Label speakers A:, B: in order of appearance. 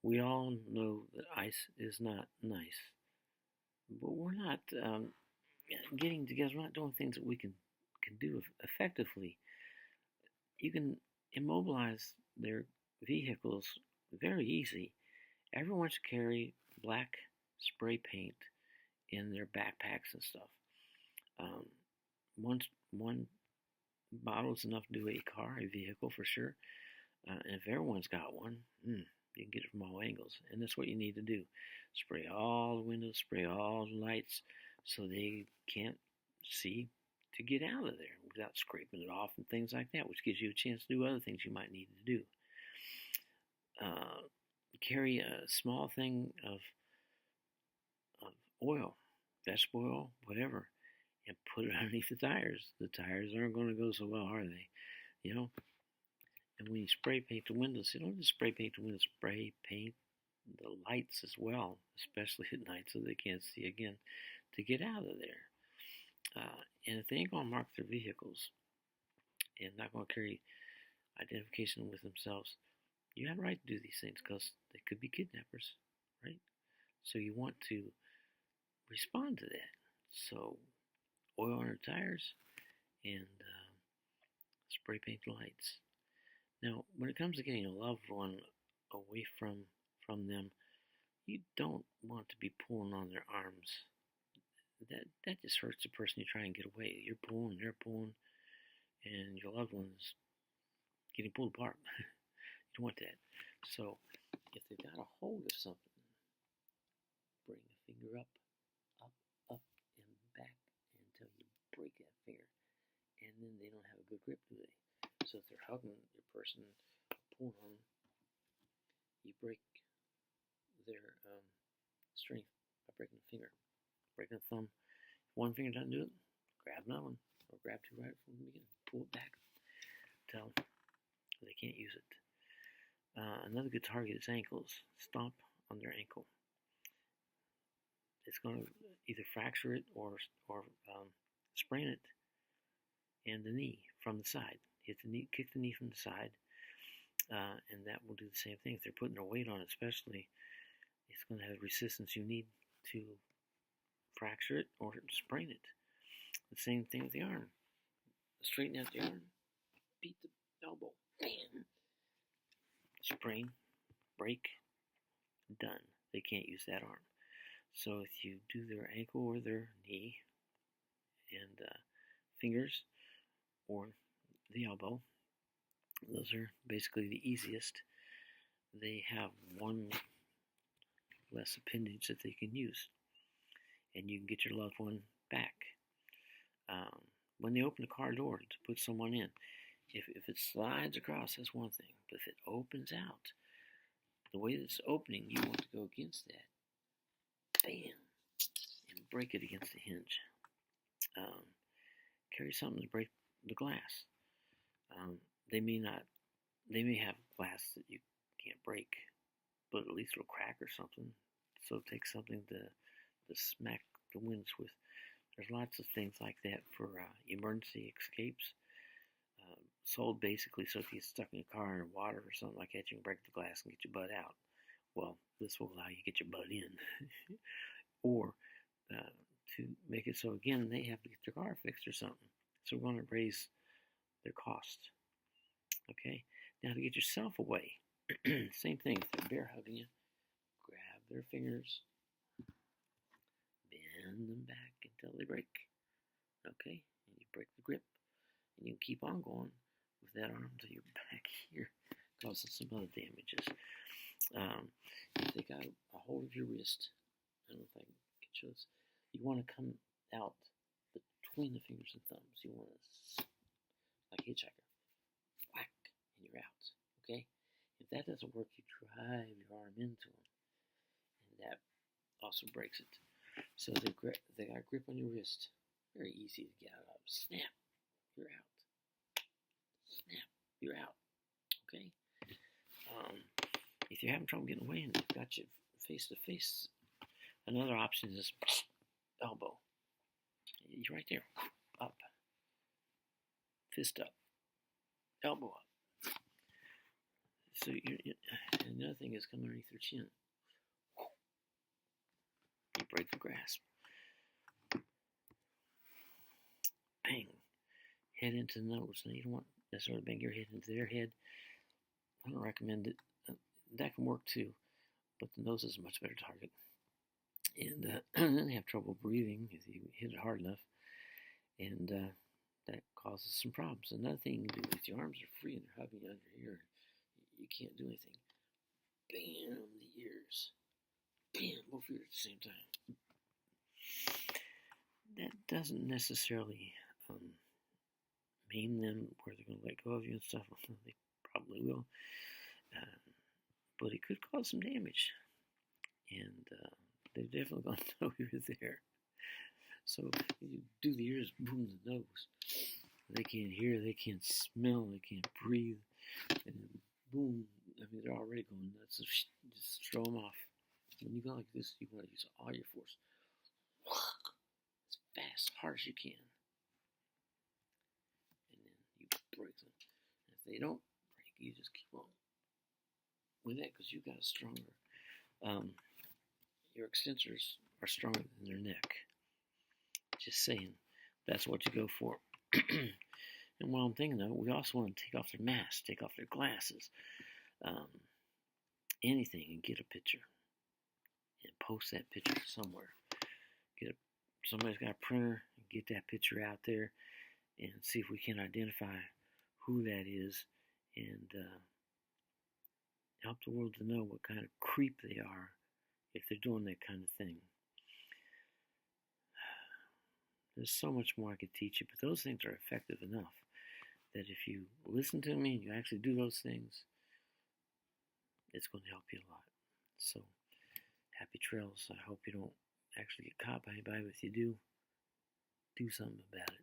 A: We all know that ice is not nice, but we're not getting together. We're not doing things that we can do effectively. You can immobilize their vehicles very easy. Everyone should carry black spray paint in their backpacks and stuff. Um, one bottle is enough to do a car, a vehicle for sure. And if everyone's got one, you can get it from all angles. And that's what you need to do. Spray all the windows, spray all the lights so they can't see to get out of there without scraping it off and things like that, which gives you a chance to do other things you might need to do. Carry a small thing of oil, vegetable oil, whatever, and put it underneath the tires. The tires aren't going to go so well, are they? You know? And when you spray paint the windows, you don't just spray paint the windows, spray paint the lights as well, especially at night so they can't see again, to get out of there. And if they ain't going to mark their vehicles and not going to carry identification with themselves, you have a right to do these things because they could be kidnappers, right? So you want to respond to that. So oil on your tires and spray paint the lights. Now, when it comes to getting a loved one away from them, you don't want to be pulling on their arms. That just hurts the person you're trying to get away. You're pulling, they're pulling, and your loved one's getting pulled apart. You don't want that. So, if they've got a hold of something, bring the finger up, up, and back until you break that finger. And then they don't have a good grip, do they? So if they're hugging your person, pulling on, you break their strength by breaking the finger, breaking the thumb. If one finger doesn't do it, grab another one, or grab two right from the beginning, pull it back until they can't use it. Another good target is ankles. Stomp on their ankle. It's going to either fracture it or sprain it. And the knee from the side. Hit the knee, kick the knee from the side, and that will do the same thing. If they're putting their weight on it, especially, it's going to have resistance you need to fracture it or sprain it. The same thing with the arm. Straighten out the arm, beat the elbow, bam, sprain, break, done. They can't use that arm. So if you do their ankle or their knee and fingers or the elbow, those are basically the easiest. They have one less appendage that they can use, and you can get your loved one back. When they open the car door to put someone in, if it slides across, that's one thing. But if it opens out, the way that it's opening, you want to go against that. Bam! And break it against the hinge. Carry something to break the glass. They may have glass that you can't break, but at least it'll crack or something. So take something to smack the windows with. There's lots of things like that for emergency escapes. Sold basically so if you get stuck in your car in water or something like that, you can break the glass and get your butt out. Well, this will allow you to get your butt in. Or to make it so, again, they have to get their car fixed or something. So we're going to raise their cost. Okay? Now to get yourself away, same thing. If they're bear hugging you, grab their fingers, bend them back until they break. Okay? And you break the grip. And you can keep on going with that arm until you're back here, causing some other damages. If they got a hold of your wrist, I don't know if I can show this, you want to come out between the fingers and thumbs. You want to, like a hitchhiker, whack, and you're out. Okay? If that doesn't work, you drive your arm into them, and that also breaks it. So they got a grip on your wrist. Very easy to get out of. Snap, you're out. Snap, you're out. Okay? If you're having trouble getting away and they've got you face to face, another option is elbow. You're right there. Up. Fist up. Elbow up. So another thing is come underneath your chin. You break the grasp. Bang. Head into the nose. Now you don't want necessarily bang your head into their head. I don't recommend it. That can work too, but the nose is a much better target. And then they have trouble breathing if you hit it hard enough, and that causes some problems. Another thing you can do if your arms are free and they're hugging under here, you can't do anything. Bam, the ears. Bam, both ears at the same time. That doesn't necessarily mean them where they're going to let go of you and stuff. They probably will. But it could cause some damage. And they're definitely going to know you're there. So you do the ears, boom, the nose. They can't hear, they can't smell, they can't breathe. And then boom, I mean, they're already going nuts. So just throw them off. When you go like this, you want to use all your force. As fast, hard as you can. And then you break them. And if they don't break, you just keep on with that because you got a stronger, your extensors are stronger than their neck. Just saying, that's what you go for. And while I'm thinking though, we also want to take off their masks, take off their glasses, anything, and get a picture and post that picture somewhere. Somebody's got a printer, get that picture out there and see if we can identify who that is and help the world to know what kind of creep they are if they're doing that kind of thing. There's so much more I could teach you, but those things are effective enough that if you listen to me and you actually do those things, it's going to help you a lot. So, happy trails. I hope you don't actually get caught by anybody, but if you do, do something about it.